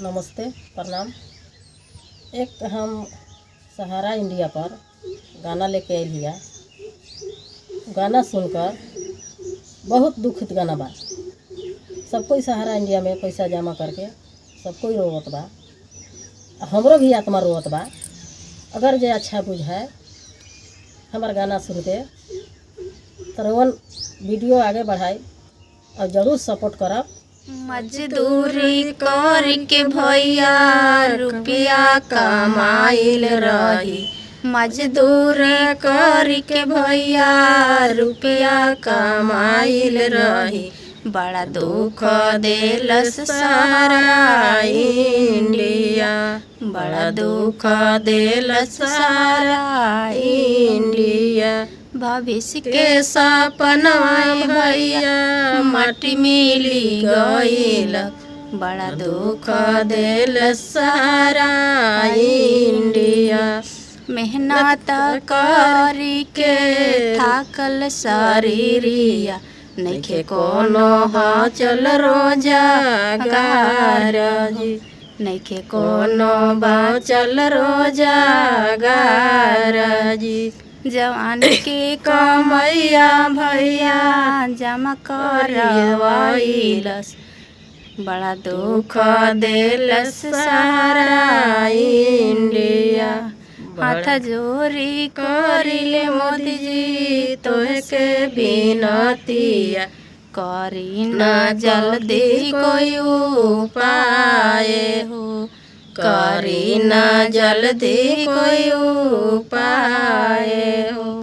नमस्ते, प्रणाम। एक हम सहारा इंडिया पर गाना लेके आयल हिया। गाना सुनकर बहुत दुखित गाना बा। सब कोई सहारा इंडिया में पैसा जमा करके सब कोई रोवत बा, हमरो भी आत्मा रोवत बा। अगर जे अच्छा बुझाए हमार गाना सुन के तो रउन वीडियो आगे बढ़ाई और जरूर सपोर्ट करब। मजदूरी करके भैया रुपया कमाइल रही, मजदूरी करके भैया रुपया कमाइल रही। बड़ा दुख देलस सहारा इंडिया, बड़ा दुख देलस सहारा इंडिया। भविष्य के सपना भैया माटी मिली गईल, बड़ा दुख देलस सहारा इंडिया। मेहनत करी के थाकल शरीरिया, नइखे कोनो चल रोजगार जी, नइखे कोनो चल रोजगार जी। जवान के कमैया भैया जमा करवाइलस, बड़ा दुख देलस सहारा इंडिया। हाथ जोड़ी करिले मोदी जी तोहे के बिनतिया, करी ना जल्दी कोई उपाय हो, करी ना जल्दी कोई उपाय हो।